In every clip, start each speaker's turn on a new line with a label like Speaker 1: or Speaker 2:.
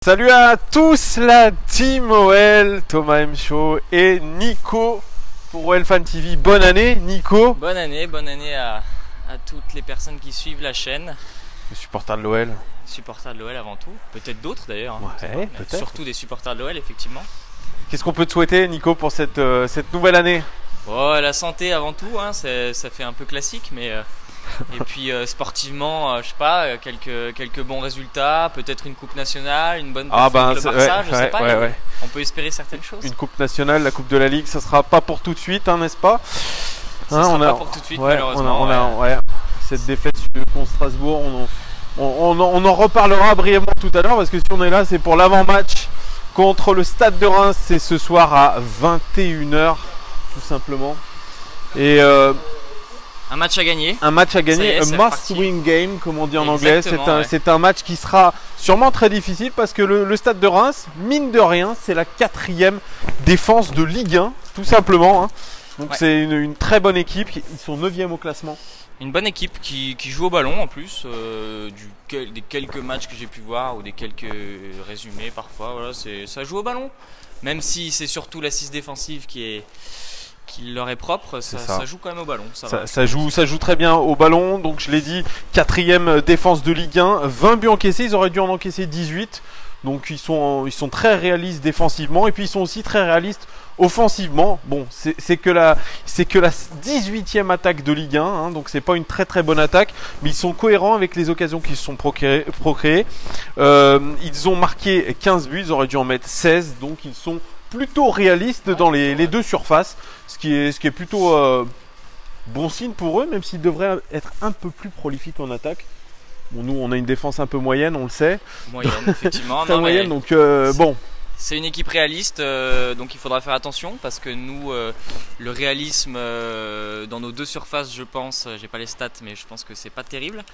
Speaker 1: Salut à tous la team OL, Thomas M. Show et Nico pour OL Fan TV. Bonne année Nico.
Speaker 2: Bonne année à toutes les personnes qui suivent la chaîne.
Speaker 1: Le supporter de l'OL.
Speaker 2: Supporters de l'OL avant tout, peut-être d'autres d'ailleurs.
Speaker 1: Ouais, peut-être.
Speaker 2: Surtout des supporters de l'OL effectivement.
Speaker 1: Qu'est-ce qu'on peut te souhaiter Nico pour cette nouvelle année?
Speaker 2: Oh, la santé avant tout, hein, ça fait un peu classique mais... Et puis sportivement, je sais pas, quelques bons résultats, peut-être une coupe nationale, une bonne performance le Barça, je sais pas. On peut espérer certaines choses.
Speaker 1: Une coupe nationale, la coupe de la Ligue, ça sera pas pour tout de suite, hein, n'est-ce pas?
Speaker 2: Ça sera pas pour tout de suite malheureusement.
Speaker 1: Cette défaite contre Strasbourg, on en reparlera brièvement tout à l'heure parce que si on est là, c'est pour l'avant-match contre le Stade de Reims. C'est ce soir à 21 h tout simplement. Et
Speaker 2: un match à gagner.
Speaker 1: Un match à gagner, a must-win game, comme on dit en anglais. C'est un match qui sera sûrement très difficile parce que le Stade de Reims, mine de rien, c'est la 4e défense de Ligue 1, tout simplement. Hein. Donc c'est une très bonne équipe. Ils sont 9e au classement.
Speaker 2: Une bonne équipe qui joue au ballon en plus. Des quelques matchs que j'ai pu voir ou des quelques résumés parfois. Voilà, ça joue au ballon. Même si c'est surtout l'assise défensive qui leur est propre, ça joue quand même au ballon. Ça
Speaker 1: joue très bien au ballon. Donc je l'ai dit, 4e défense de Ligue 1, 20 buts encaissés, ils auraient dû en encaisser 18. Donc ils sont très réalistes défensivement et puis ils sont aussi très réalistes offensivement. Bon, c'est que la 18e attaque de Ligue 1, hein, donc c'est pas une très bonne attaque, mais ils sont cohérents avec les occasions qui se sont procréées. Ils ont marqué 15 buts, ils auraient dû en mettre 16, donc ils sont plutôt réaliste dans les deux surfaces, ce qui est plutôt bon signe pour eux, même s'ils devraient être un peu plus prolifiques en attaque. Bon, nous on a une défense un peu moyenne, on le sait.
Speaker 2: Moyenne, effectivement.
Speaker 1: Très moyenne, donc bon.
Speaker 2: C'est une équipe réaliste, donc il faudra faire attention parce que nous, le réalisme dans nos deux surfaces, je pense, j'ai pas les stats, mais je pense que c'est pas terrible.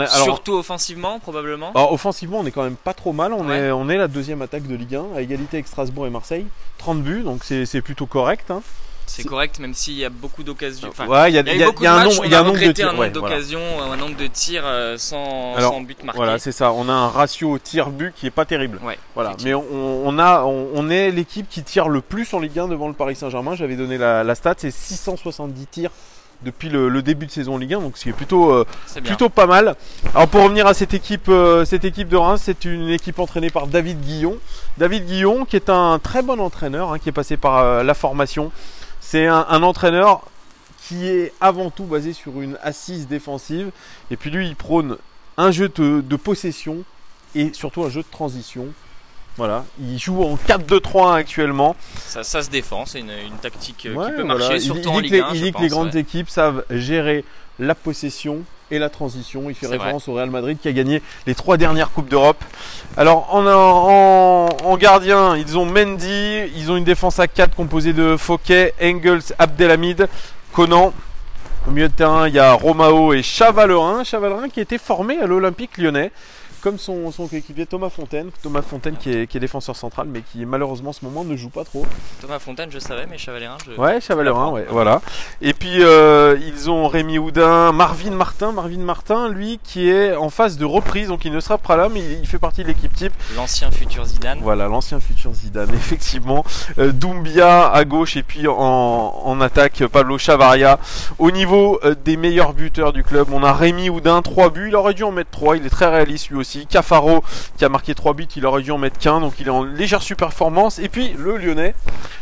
Speaker 2: Surtout offensivement, probablement.
Speaker 1: Alors, offensivement, on est quand même pas trop mal. On est la 2e attaque de Ligue 1, à égalité avec Strasbourg et Marseille. 30 buts, donc c'est plutôt correct. Hein.
Speaker 2: C'est correct, même s'il y a beaucoup d'occasions.
Speaker 1: Il y a un nombre de tirs,
Speaker 2: un nombre de tirs sans but marqué.
Speaker 1: Voilà, c'est ça. On a un ratio tir-but qui est pas terrible.
Speaker 2: Ouais,
Speaker 1: voilà, mais on est l'équipe qui tire le plus en Ligue 1 devant le Paris Saint-Germain. J'avais donné la stat, c'est 670 tirs depuis le début de saison Ligue 1, donc ce qui est plutôt pas mal. Alors pour revenir à cette équipe de Reims, c'est une équipe entraînée par David Guillon. David Guillon, qui est un très bon entraîneur, hein, qui est passé par la formation. C'est un entraîneur qui est avant tout basé sur une assise défensive. Et puis lui, il prône un jeu de possession et surtout un jeu de transition. Voilà, il joue en 4-2-3-1 actuellement.
Speaker 2: Ça se défend, c'est une tactique qui peut marcher, surtout en Ligue 1.
Speaker 1: Il dit que les grandes équipes savent gérer la possession et la transition. Il fait référence au Real Madrid qui a gagné les 3 dernières Coupes d'Europe. Alors en gardien, ils ont Mendy, ils ont une défense à 4 composée de Fouquet, Engels, Abdelhamid, Conan. Au milieu de terrain, il y a Romao et Chavalerin. Chavalerin qui était formé à l'Olympique Lyonnais, comme son coéquipier Thomas Fontaine. Thomas Fontaine qui est défenseur central, mais qui malheureusement en ce moment ne joue pas trop.
Speaker 2: Thomas Fontaine, je savais, mais Chavalerin,
Speaker 1: Chavalerin, voilà. Et puis ils ont Rémi Houdin, Marvin Martin, lui qui est en phase de reprise, donc il ne sera pas là, mais il fait partie de l'équipe type.
Speaker 2: L'ancien futur Zidane.
Speaker 1: Voilà, l'ancien futur Zidane, effectivement. Doumbia à gauche et puis en attaque Pablo Chavaria. Au niveau des meilleurs buteurs du club, on a Rémi Houdin, 3 buts, il aurait dû en mettre 3, il est très réaliste lui aussi. Cafaro qui a marqué 3 buts, il aurait dû en mettre qu'un, donc il est en légère surperformance. Et puis le Lyonnais,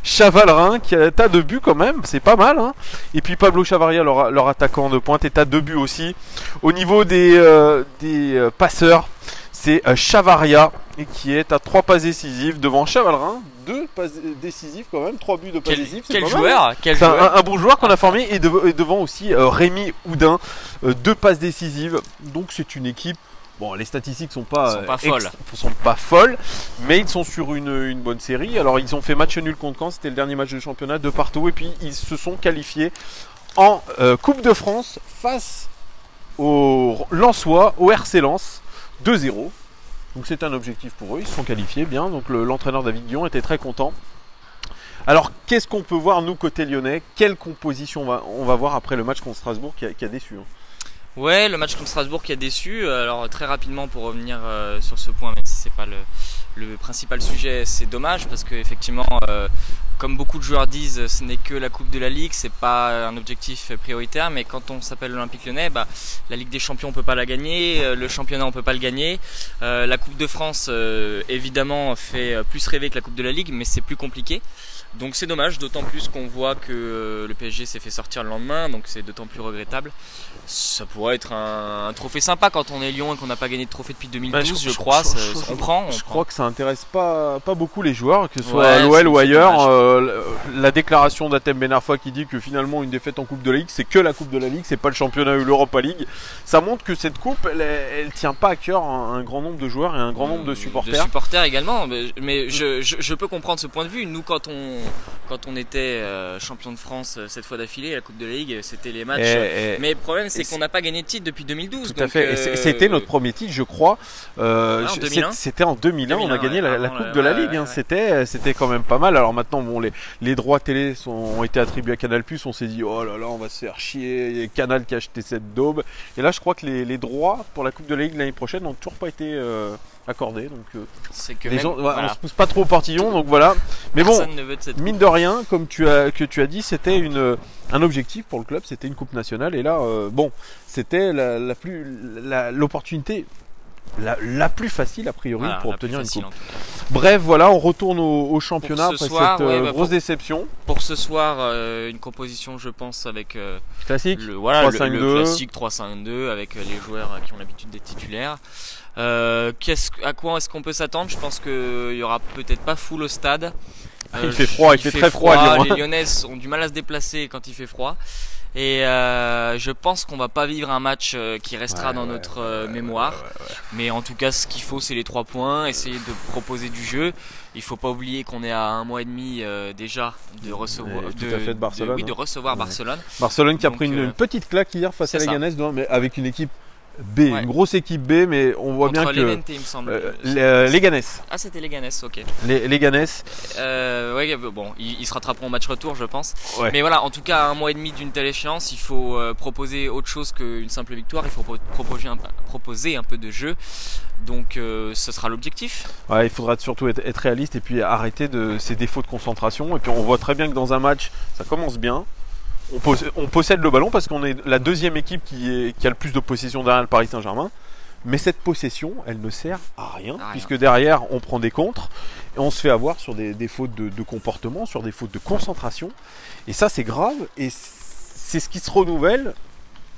Speaker 1: Chavalerin qui a un tas de buts quand même, c'est pas mal. Hein. Et puis Pablo Chavaria, leur attaquant de pointe, est à 2 buts aussi. Au niveau des passeurs, c'est Chavaria qui est à 3 passes décisives devant Chavalerin. 2 passes décisives quand même, 3 buts de passes décisives.
Speaker 2: Quel joueur,
Speaker 1: c'est un bon joueur qu'on a formé, et devant aussi Rémi Houdin, 2 passes décisives. Donc c'est une équipe. Bon, les statistiques sont pas folles, mais ils sont sur une bonne série. Alors ils ont fait match nul contre Caen, c'était le dernier match de championnat, de partout, et puis ils se sont qualifiés en Coupe de France face au Lensois, au RC Lens, 2-0. Donc c'est un objectif pour eux, ils se sont qualifiés bien, donc l'entraîneur David Guillon était très content. Alors qu'est-ce qu'on peut voir nous côté lyonnais? Quelle composition on va voir après le match contre Strasbourg qui a déçu, hein.
Speaker 2: Ouais, le match contre Strasbourg qui a déçu. Alors très rapidement pour revenir sur ce point, même si c'est pas le principal sujet. C'est dommage parce que effectivement, comme beaucoup de joueurs disent, ce n'est que la Coupe de la Ligue, c'est pas un objectif prioritaire. Mais quand on s'appelle l'Olympique Lyonnais, la Ligue des Champions on peut pas la gagner, le championnat on peut pas le gagner. La Coupe de France évidemment fait plus rêver que la Coupe de la Ligue, mais c'est plus compliqué. Donc c'est dommage, d'autant plus qu'on voit que le PSG s'est fait sortir le lendemain, donc c'est d'autant plus regrettable. Ça pourrait être un trophée sympa quand on est Lyon et qu'on n'a pas gagné de trophée depuis 2012, je crois. On prend.
Speaker 1: Je crois que ça intéresse pas beaucoup les joueurs, que ce soit à l'OL ou ailleurs. La déclaration d'Hatem Ben Arfa qui dit que finalement une défaite en Coupe de la Ligue, c'est que la Coupe de la Ligue, c'est pas le championnat ou l'Europa League. Ça montre que cette coupe, elle tient pas à cœur un grand nombre de joueurs et un grand nombre de supporters.
Speaker 2: De supporters également, mais je peux comprendre ce point de vue. Nous, quand on était champion de France 7 fois d'affilée, la Coupe de la Ligue, c'était les matchs. Mais le problème, c'est qu'on n'a pas gagné de titre depuis 2012.
Speaker 1: Tout à fait. C'était notre premier titre, je crois.
Speaker 2: C'était
Speaker 1: en 2001, on a gagné la Coupe de la Ligue. C'était quand même pas mal. Alors maintenant, bon, les droits télé ont été attribués à Canal+. On s'est dit, oh là là, on va se faire chier. Il y a Canal qui a acheté cette daube. Et là, je crois que les droits pour la Coupe de la Ligue l'année prochaine n'ont toujours pas été accordés. Donc,
Speaker 2: c'est que
Speaker 1: les gens, on se pousse pas trop au portillon. Donc voilà. Mais bon, mine de rien, comme tu as dit, c'était un objectif pour le club, c'était une coupe nationale. Et là, c'était l'opportunité la plus facile a priori pour obtenir une coupe. Bref, voilà, on retourne au championnat après cette grosse déception.
Speaker 2: Pour ce soir, une composition, je pense, avec
Speaker 1: classique,
Speaker 2: le classique 3-5-2 avec les joueurs qui ont l'habitude d'être titulaires. À quoi est-ce qu'on peut s'attendre? Je pense qu'il y aura peut-être pas full au stade.
Speaker 1: Il fait froid, il fait très froid à Lyon.
Speaker 2: Les Lyonnais ont du mal à se déplacer quand il fait froid. Et je pense qu'on va pas vivre un match qui restera dans notre mémoire. Mais en tout cas, ce qu'il faut, c'est les 3 points, essayer de proposer du jeu. Il faut pas oublier qu'on est à 1 mois et demi déjà de recevoir
Speaker 1: Barcelone.
Speaker 2: De recevoir Barcelone.
Speaker 1: Barcelone qui a pris une petite claque hier face à Leganés, mais avec une équipe B, une grosse équipe B, mais on voit bien que
Speaker 2: Levante, il me semble.
Speaker 1: Leganés.
Speaker 2: Ah, c'était Leganés, ok.
Speaker 1: Leganés.
Speaker 2: Bon, ils se rattraperont au match retour, je pense.
Speaker 1: Ouais.
Speaker 2: Mais voilà, en tout cas, à 1 mois et demi d'une telle échéance, il faut proposer autre chose qu'une simple victoire. Il faut proposer un peu de jeu. Donc, ce sera l'objectif.
Speaker 1: Ouais, il faudra surtout être réaliste et puis arrêter ces défauts de concentration. Et puis, on voit très bien que dans un match, ça commence bien. On possède le ballon parce qu'on est la deuxième équipe qui a le plus de possession derrière le Paris Saint-Germain. Mais cette possession, elle ne sert à rien, puisque derrière, on prend des contres et on se fait avoir sur des fautes de comportement, sur des fautes de concentration. Et ça, c'est grave et c'est ce qui se renouvelle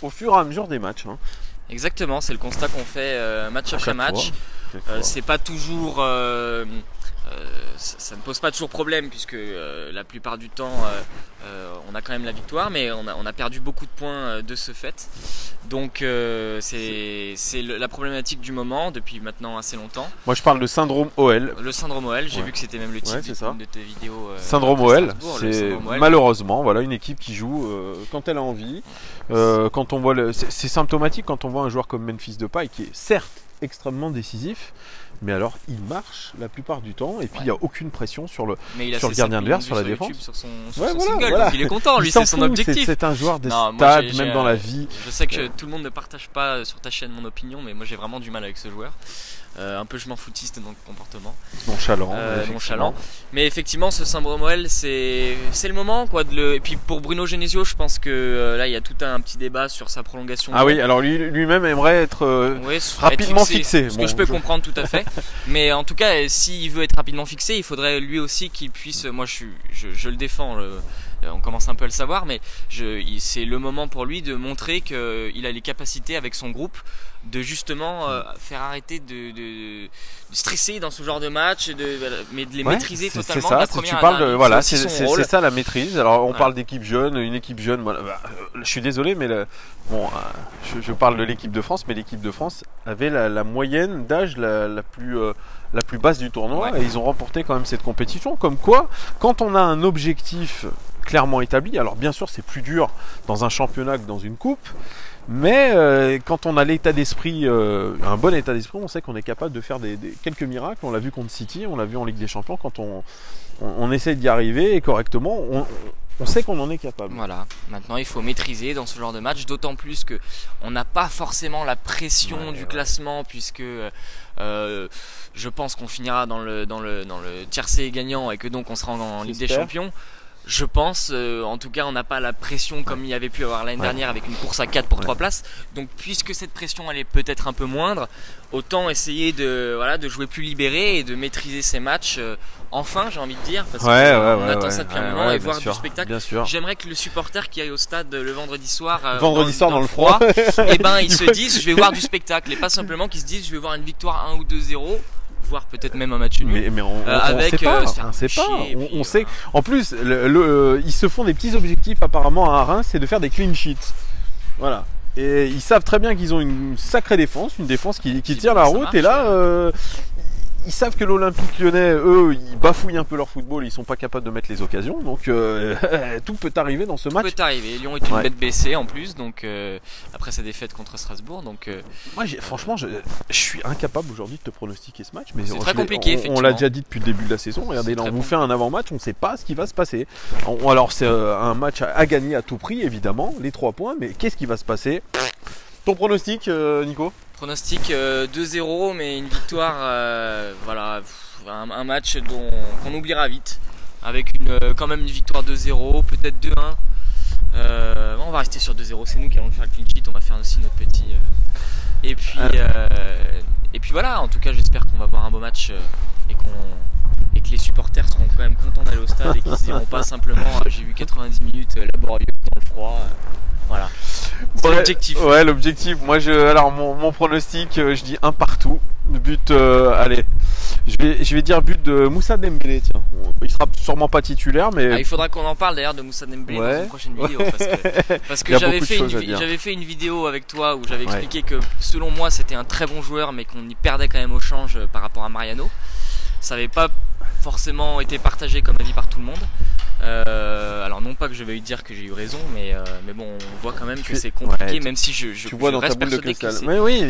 Speaker 1: au fur et à mesure des matchs.
Speaker 2: Exactement, c'est le constat qu'on fait match après match. C'est pas toujours... ça ne pose pas toujours problème puisque la plupart du temps on a quand même la victoire, mais on a perdu beaucoup de points de ce fait. Donc c'est la problématique du moment depuis maintenant assez longtemps.
Speaker 1: Moi je parle de syndrome OL.
Speaker 2: Le syndrome OL, j'ai vu que c'était même le titre de tes vidéos.
Speaker 1: Syndrome OL, c'est malheureusement une équipe qui joue quand elle a envie. Quand on voit c'est symptomatique quand on voit un joueur comme Memphis Depay qui est certes extrêmement décisif, mais alors il marche la plupart du temps et puis il n'y a aucune pression sur le gardien adverse, sur la défense.
Speaker 2: Sur son single, donc il est content, lui, c'est son objectif.
Speaker 1: C'est un joueur des stades, même dans la vie.
Speaker 2: Je sais que tout le monde ne partage pas sur ta chaîne mon opinion, mais moi j'ai vraiment du mal avec ce joueur. Un peu je m'en foutiste dans le comportement.
Speaker 1: Nonchalant.
Speaker 2: Mais effectivement, ce syndrome OL, c'est le moment quoi. Et puis pour Bruno Genesio, je pense que là il y a tout un petit débat sur sa prolongation.
Speaker 1: Ah oui, alors lui-même aimerait être rapidement fixé.
Speaker 2: Ce que je peux comprendre tout à fait. Mais en tout cas, s'il veut être rapidement fixé, il faudrait lui aussi qu'il puisse. Moi, je le défends. On commence un peu à le savoir, mais c'est le moment pour lui de montrer qu'il a les capacités avec son groupe de justement faire arrêter de stresser dans ce genre de match, mais de les maîtriser totalement.
Speaker 1: C'est ça la maîtrise. Alors on parle d'équipe jeune, une équipe jeune. Je suis désolé, mais je parle de l'équipe de France, mais l'équipe de France avait la moyenne d'âge la plus basse du tournoi et ils ont remporté quand même cette compétition. Comme quoi, quand on a un objectif clairement établi, alors bien sûr c'est plus dur dans un championnat que dans une coupe, mais quand on a l'état d'esprit, un bon état d'esprit, on sait qu'on est capable de faire quelques miracles. On l'a vu contre City, on l'a vu en Ligue des Champions, quand on essaie d'y arriver et correctement, On sait qu'on en est capable.
Speaker 2: Voilà, maintenant il faut maîtriser dans ce genre de match, d'autant plus que on n'a pas forcément la pression du classement, puisque je pense qu'on finira dans le tiercé gagnant et que donc on sera en Ligue des Champions. Je pense, en tout cas, on n'a pas la pression comme il y avait pu avoir l'année dernière avec une course à 4 pour 3 places. Donc, puisque cette pression elle est peut-être un peu moindre, autant essayer de jouer plus libéré et de maîtriser ces matchs. Enfin, j'ai envie de dire, parce qu'on attend ça depuis un moment et voir du spectacle. J'aimerais que le supporter qui aille au stade le vendredi soir,
Speaker 1: dans le froid,
Speaker 2: et ben ils se disent je vais voir du spectacle et pas simplement qu'ils se disent je vais voir une victoire 1 ou 2-0. Voire peut-être même un match nul.
Speaker 1: Mais on sait pas. On sait. En plus, ils se font des petits objectifs apparemment à Reims, c'est de faire des clean sheets. Voilà. Et ils savent très bien qu'ils ont une sacrée défense, une défense qui tire la route. Et là, ils savent que l'Olympique Lyonnais, eux, ils bafouillent un peu leur football, ils sont pas capables de mettre les occasions, donc tout peut arriver dans ce match.
Speaker 2: Tout peut arriver. Lyon est une bête baissée en plus, donc après sa défaite contre Strasbourg, donc.
Speaker 1: Moi, franchement, je suis incapable aujourd'hui de te pronostiquer ce match, mais
Speaker 2: c'est très compliqué.
Speaker 1: On l'a déjà dit depuis le début de la saison. Regardez, là, on vous fait un avant-match, on ne sait pas ce qui va se passer. Alors, c'est un match à gagner à tout prix, évidemment, les 3 points, mais qu'est-ce qui va se passer? Ton pronostic, Nico?
Speaker 2: Pronostic 2-0, mais une victoire, voilà, un match qu'on oubliera vite, avec quand même une victoire 2-0, peut-être 2-1. On va rester sur 2-0, c'est nous qui allons faire le clean sheet, on va faire aussi notre petit. Et puis voilà, en tout cas, j'espère qu'on va voir un beau match et que les supporters seront quand même contents d'aller au stade et qu'ils se diront pas simplement j'ai vu 90 minutes laborieuses dans le froid. Voilà. C'est l'objectif.
Speaker 1: Ouais, l'objectif. Moi, alors mon pronostic, je dis un partout. But, allez, je vais dire but de Moussa Dembélé. Tiens, il sera sûrement pas titulaire, mais
Speaker 2: il faudra qu'on en parle d'ailleurs de Moussa Dembélé dans une prochaine vidéo, parce que j'avais fait une vidéo avec toi où j'avais expliqué que selon moi c'était un très bon joueur, mais qu'on y perdait quand même au change par rapport à Mariano. Ça n'avait pas forcément été partagé comme avis par tout le monde. Alors non pas que je vais lui dire que j'ai eu raison, mais bon, on voit quand même que c'est compliqué, même si je reste persuadé que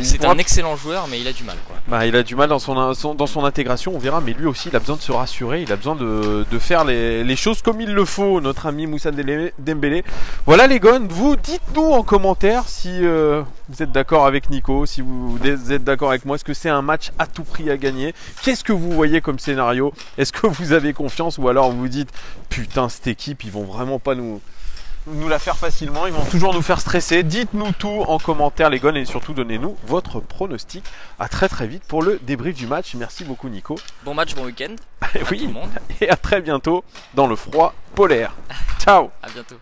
Speaker 2: c'est un excellent joueur, mais il a du mal, quoi.
Speaker 1: Bah, il a du mal dans son intégration, on verra, mais lui aussi il a besoin de se rassurer, il a besoin de faire les choses comme il le faut, notre ami Moussa Dembélé. Voilà les gones, vous dites-nous en commentaire si vous êtes d'accord avec Nico, si vous êtes d'accord avec moi, est-ce que c'est un match à tout prix à gagner? Qu'est-ce que vous voyez comme scénario? Est-ce que vous avez confiance, ou alors vous vous dites putain, cette équipe, ils vont vraiment pas nous la faire facilement, ils vont toujours nous faire stresser? Dites-nous tout en commentaire les gones, et surtout donnez-nous votre pronostic. À très très vite pour le débrief du match. Merci beaucoup Nico.
Speaker 2: Bon match, bon week-end.
Speaker 1: Oui, et à très bientôt dans le froid polaire. Ciao.
Speaker 2: À bientôt.